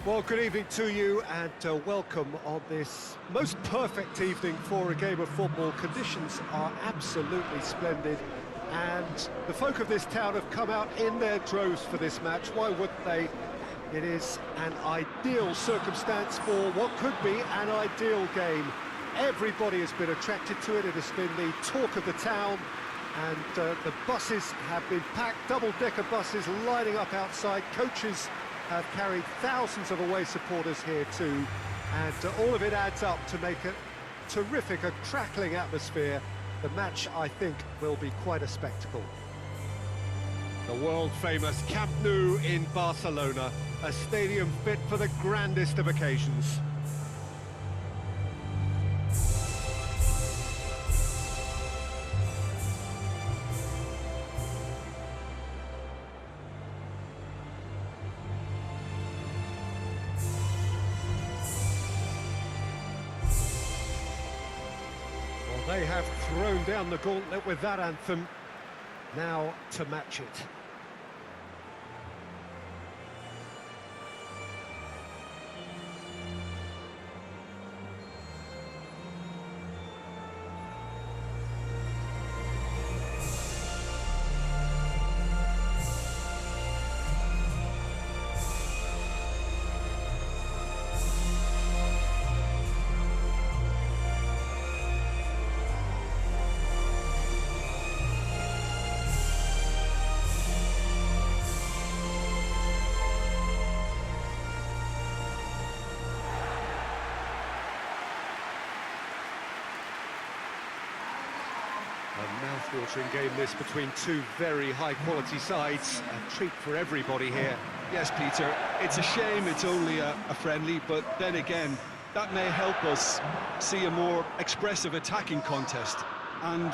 Well, good evening to you and welcome on this most perfect evening for a game of football. Conditions are absolutely splendid and the folk of this town have come out in their droves for this match. Why wouldn't they? It is an ideal circumstance for what could be an ideal game. Everybody has been attracted to it. It has been the talk of the town, and the buses have been packed, double-decker buses lining up outside. Coaches have carried thousands of away supporters here too, and all of it adds up to make a terrific, a crackling atmosphere. The match, I think, will be quite a spectacle. The world-famous Camp Nou in Barcelona, a stadium fit for the grandest of occasions. They have thrown down the gauntlet with that anthem. Now to match it. A mouth-watering game this between two very high-quality sides. A treat for everybody here. Yes, Peter, it's a shame it's only a friendly, but then again, that may help us see a more expressive attacking contest. And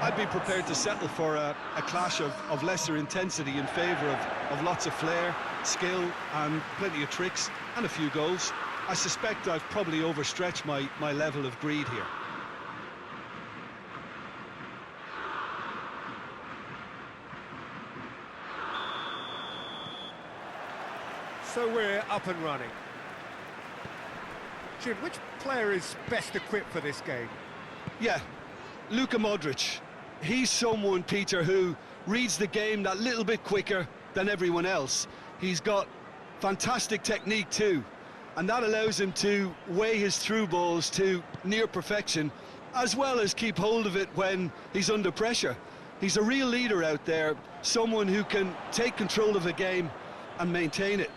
I'd be prepared to settle for a clash of lesser intensity in favour of lots of flair, skill, and plenty of tricks, and a few goals. I suspect I've probably overstretched my level of greed here. So we're up and running. Jim, which player is best equipped for this game? Yeah, Luka Modric. He's someone, Peter, who reads the game that little bit quicker than everyone else. He's got fantastic technique too, and that allows him to weigh his through balls to near perfection, as well as keep hold of it when he's under pressure. He's a real leader out there, someone who can take control of a game and maintain it.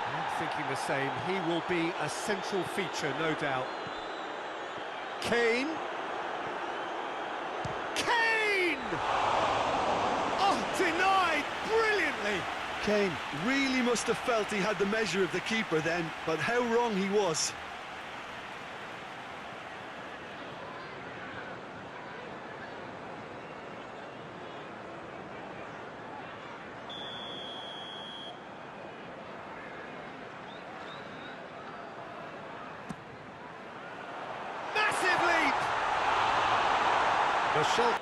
I'm thinking the same. He will be a central feature, no doubt. Kane. Kane! Oh, denied brilliantly. Kane really must have felt he had the measure of the keeper then, but how wrong he was. Michelle.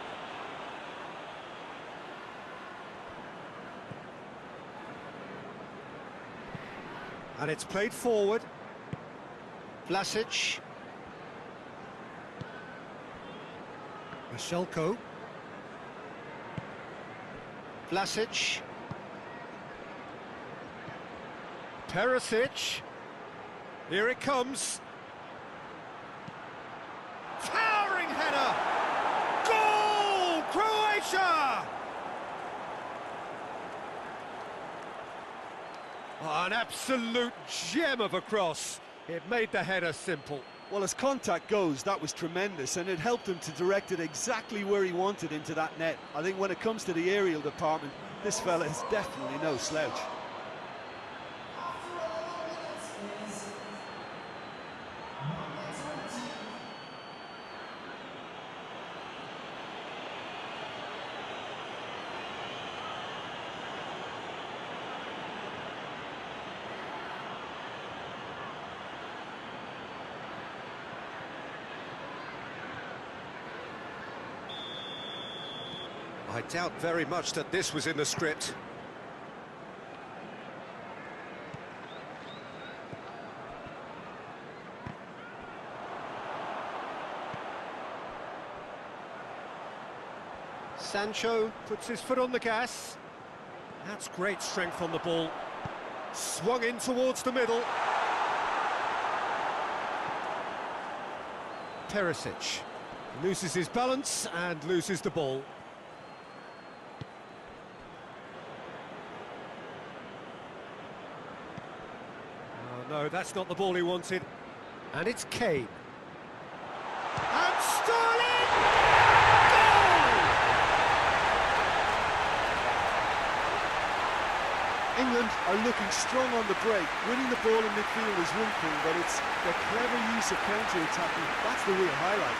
And it's played forward. Vlasic. Michelko. Vlasic. Perisic. Here it comes. Towering header. Goal! Croatia! Oh, an absolute gem of a cross. It made the header simple. Well, as contact goes, that was tremendous, and it helped him to direct it exactly where he wanted into that net. I think when it comes to the aerial department, this fella is definitely no slouch. I doubt very much that this was in the script. Sancho puts his foot on the gas. That's great strength on the ball. Swung in towards the middle. Perisic loses his balance and loses the ball. Oh, no, that's not the ball he wanted. And it's Kane. And Sterling! Goal! England are looking strong on the break. Winning the ball in midfield is one thing, but it's the clever use of counter-attacking. That's the real highlight.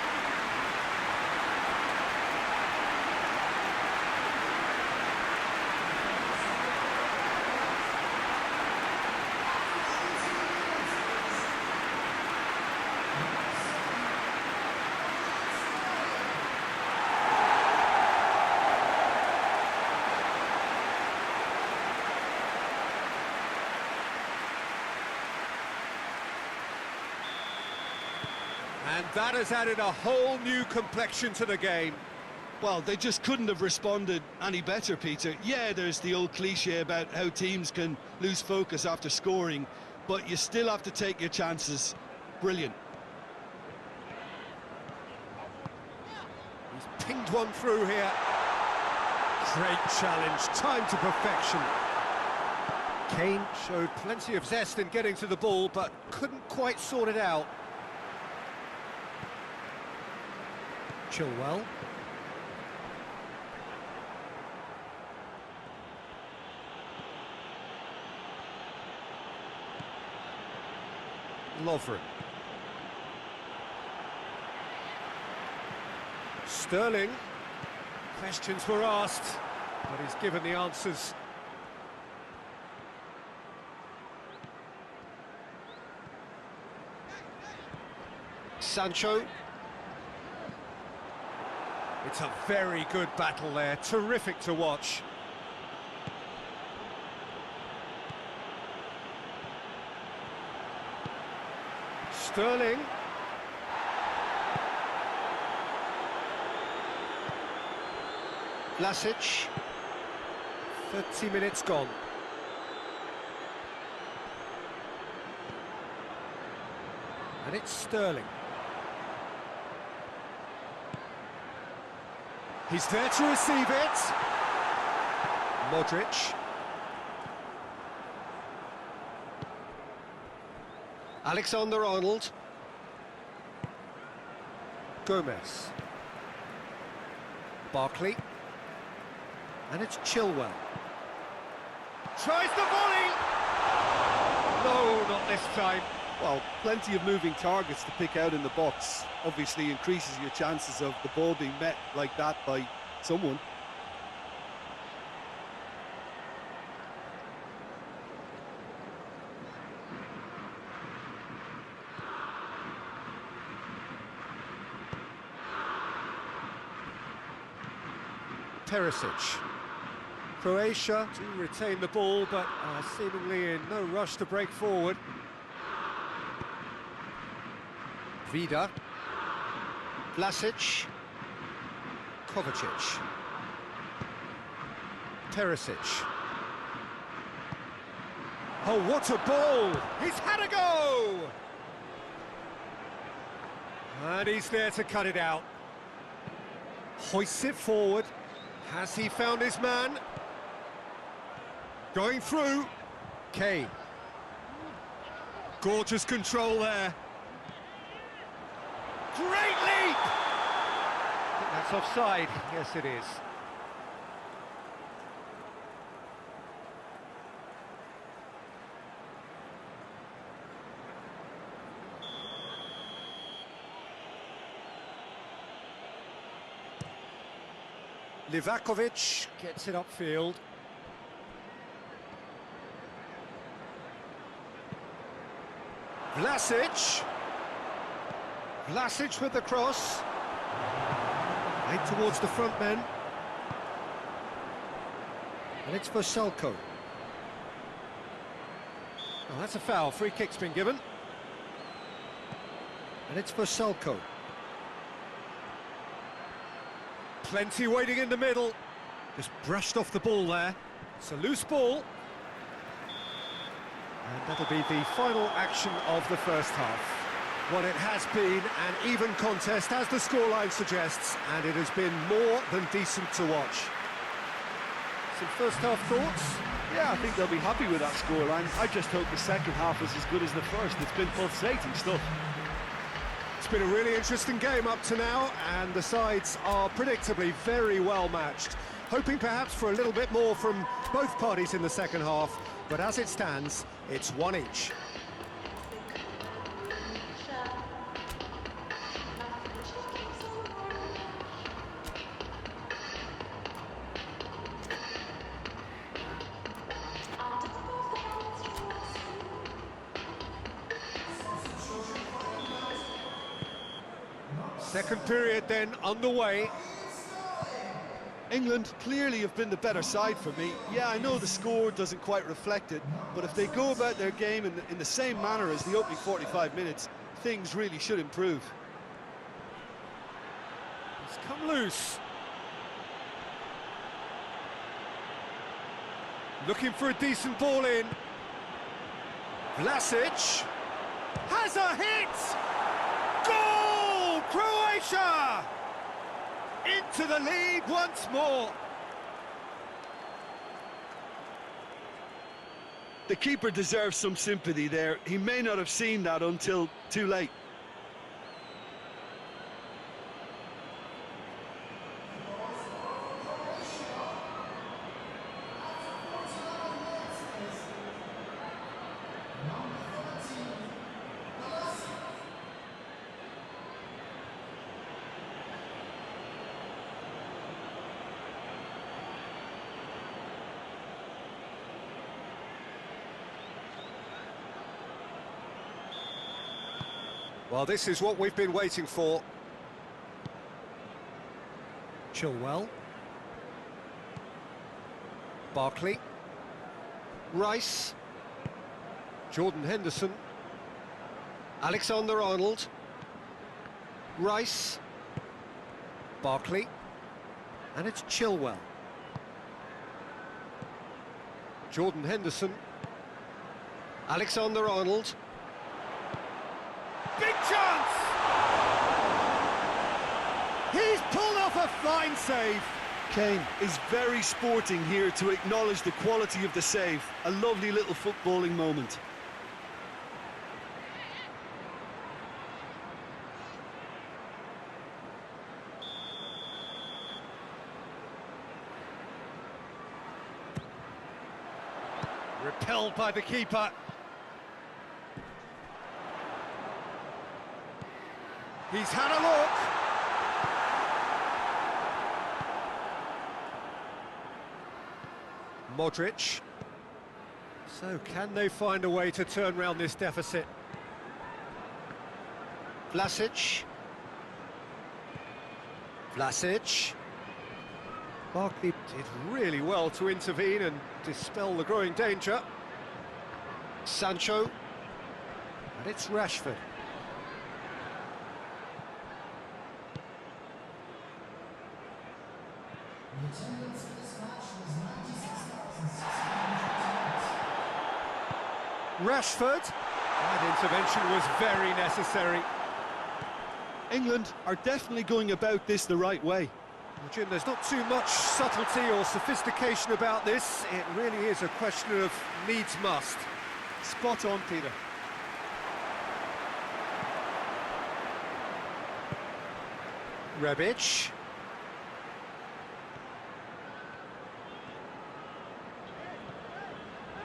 And that has added a whole new complexion to the game. Well, they just couldn't have responded any better, Peter. Yeah, there's the old cliche about how teams can lose focus after scoring, but you still have to take your chances. Brilliant. He's pinged one through here. Great challenge, time to perfection. Kane showed plenty of zest in getting to the ball, but couldn't quite sort it out. Chilwell. Lovren. Sterling. Questions were asked, but he's given the answers. Sancho. It's a very good battle there, terrific to watch. Sterling. Vlasic. 30 minutes gone. And it's Sterling. He's there to receive it. Modric. Alexander-Arnold. Gomez. Barkley. And it's Chilwell. Tries the volley! No, not this time. Well, plenty of moving targets to pick out in the box. Obviously increases your chances of the ball being met like that by someone. Perisic. Croatia to retain the ball, but seemingly in no rush to break forward. Vida. Vlasic. Kovacic. Perisic. Oh, what a ball! He's had a go! And he's there to cut it out. Hoists it forward. Has he found his man? Going through. Kane. Gorgeous control there. Great leap! I think that's offside. Yes, it is. Livakovic gets it upfield. Vlasic. Vlasic with the cross. Right towards the front men. And it's for Salko. Oh, that's a foul. Free kick's been given. And it's for Salko. Plenty waiting in the middle. Just brushed off the ball there. It's a loose ball. And that'll be the final action of the first half. Well, it has been an even contest, as the scoreline suggests, and it has been more than decent to watch. Some first-half thoughts? Yeah, I think they'll be happy with that scoreline. I just hope the second half was as good as the first. It's been pulsating stuff. It's been a really interesting game up to now, and the sides are predictably very well matched. Hoping perhaps for a little bit more from both parties in the second half, but as it stands, it's one each. Second period then underway. England clearly have been the better side for me. Yeah, I know the score doesn't quite reflect it, but if they go about their game in the same manner as the opening 45 minutes, things really should improve. It's come loose. Looking for a decent ball in. Vlasic has a hit! Goal! Croatia! Into the lead once more. The keeper deserves some sympathy there. He may not have seen that until too late. Well, this is what we've been waiting for. Chilwell. Barkley. Rice. Jordan Henderson. Alexander-Arnold. Rice. Barkley. And it's Chilwell. Jordan Henderson. Alexander-Arnold. Big chance! He's pulled off a fine save. Kane is very sporting here to acknowledge the quality of the save. A lovely little footballing moment. Repelled by the keeper. He's had a look. Modric. So can they find a way to turn round this deficit? Vlasic. Vlasic. Barkley did really well to intervene and dispel the growing danger. Sancho. And it's Rashford. Rashford. That intervention was very necessary. England are definitely going about this the right way. Well, Jim, there's not too much subtlety or sophistication about this. It really is a question of needs must. Spot on, Peter. Rebic.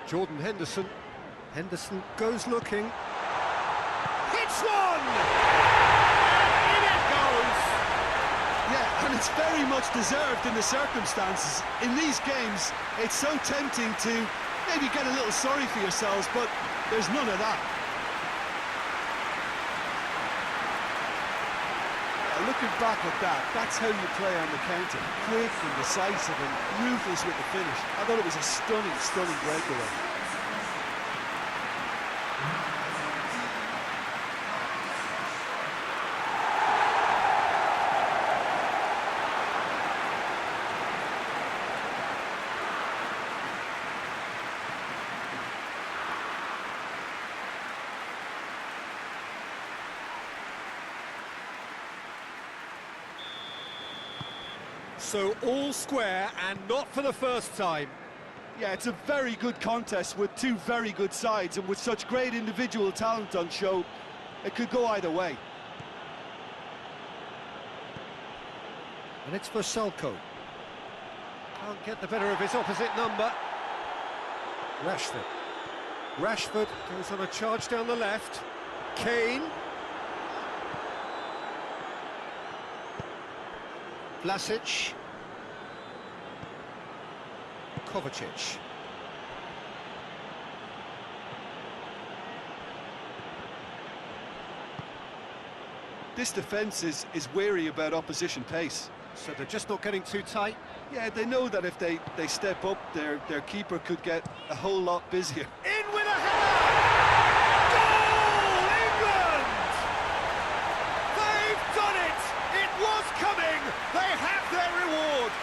Jordan Henderson. Henderson goes looking. Hits one! In it goes! Yeah, and it's very much deserved in the circumstances. In these games, it's so tempting to maybe get a little sorry for yourselves, but there's none of that. Looking back at that, that's how you play on the counter. Quick and decisive and ruthless with the finish. I thought it was a stunning, stunning breakaway. So all square and not for the first time. Yeah, it's a very good contest with two very good sides, and with such great individual talent on show, it could go either way. And it's for Selko. Can't get the better of his opposite number. Rashford. Rashford goes on a charge down the left. Kane. Vlasic. Kovacic. This defence is wary about opposition pace. So they're just not getting too tight. Yeah, they know that if they step up, their keeper could get a whole lot busier. In with a header! Goal, England! They've done it! It was coming! They have their reward!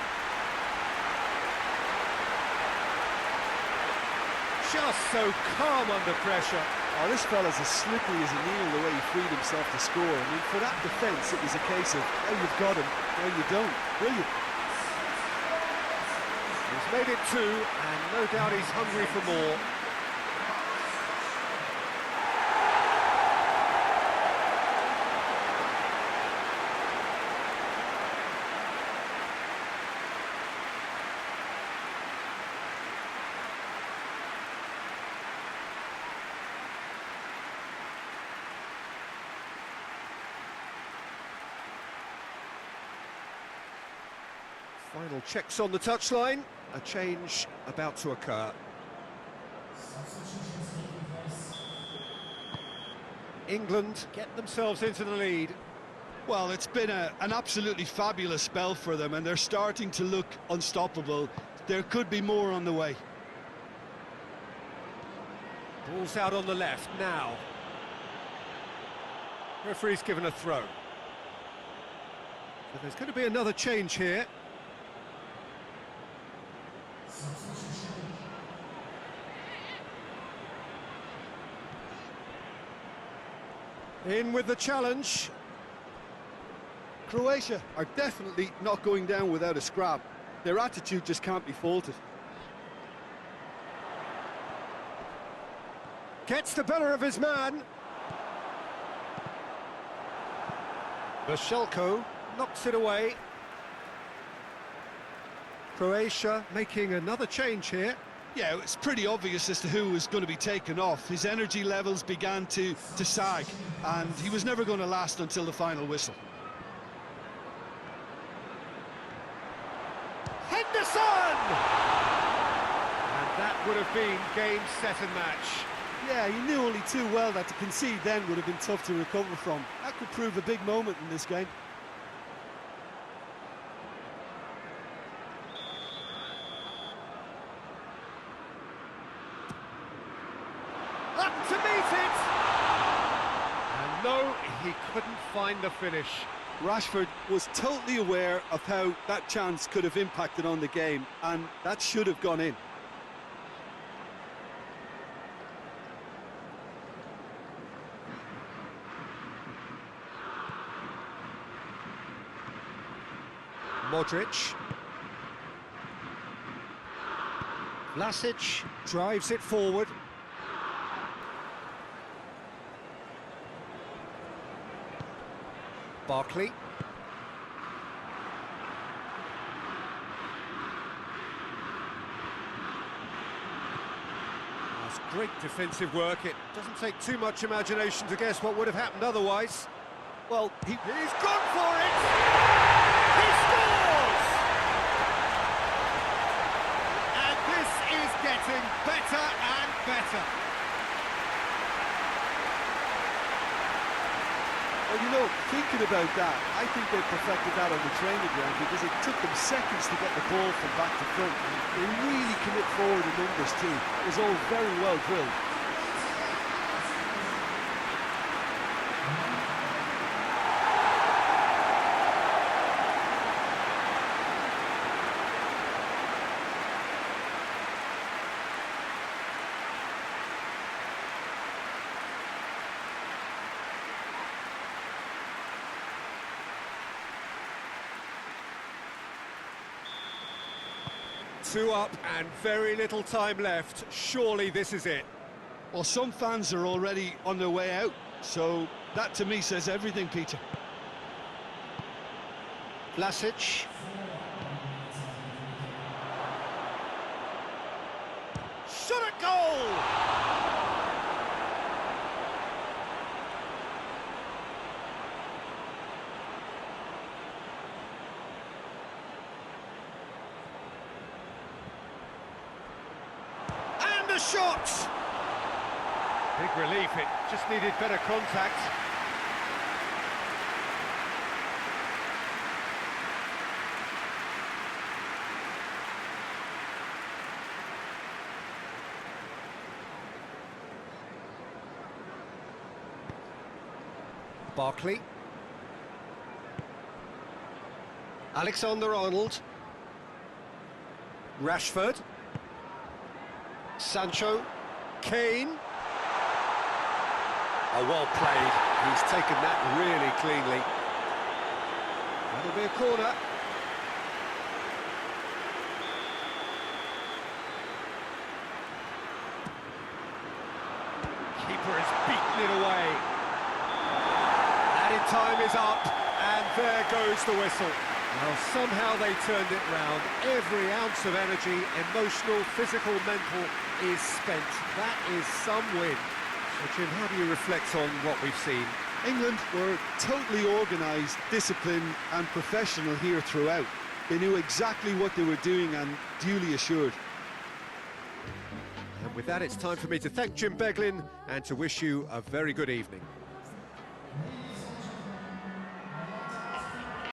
Just so calm under pressure. Oh, this fella's as slippery as a needle the way he freed himself to score. I mean, for that defence, it was a case of, now you've got him, now you don't. Brilliant. He's made it two, and no doubt he's hungry for more. Final checks on the touchline. A change about to occur. England get themselves into the lead. Well, it's been an absolutely fabulous spell for them, and they're starting to look unstoppable. There could be more on the way. Ball's out on the left now. Referee's given a throw. So there's going to be another change here. In with the challenge. Croatia are definitely not going down without a scrap. Their attitude just can't be faulted. Gets the better of his man. Vashelko knocks it away. Croatia making another change here. Yeah, it's pretty obvious as to who was going to be taken off. His energy levels began to sag, and he was never going to last until the final whistle. Henderson! And that would have been game, set and match. Yeah, he knew only too well that to concede then would have been tough to recover from. That could prove a big moment in this game. Up to meet it! And no, he couldn't find the finish. Rashford was totally aware of how that chance could have impacted on the game, and that should have gone in. Modric. Vlasic drives it forward. Barkley. That's great defensive work. It doesn't take too much imagination to guess what would have happened otherwise. Well, he's gone for it! He scores! And this is getting better and better. Well, you know, thinking about that, I think they perfected that on the training ground because it took them seconds to get the ball from back to front. They really commit forward in numbers too. It was all very well drilled. Two up and very little time left. Surely this is it. Well, some fans are already on their way out, so that to me says everything, Peter. Vlasic. Shot at goal! And a shot! Big relief, it just needed better contact. Barkley. Alexander-Arnold. Rashford. Sancho. Kane. Oh, well played. He's taken that really cleanly. That'll be a corner. Keeper has beaten it away. Added time is up, and there goes the whistle. Well, somehow they turned it round. Every ounce of energy, emotional, physical, mental, is spent. That is some win. So, Jim, how do you reflect on what we've seen? England were totally organised, disciplined and professional here throughout. They knew exactly what they were doing and duly assured. And with that, it's time for me to thank Jim Beglin and to wish you a very good evening.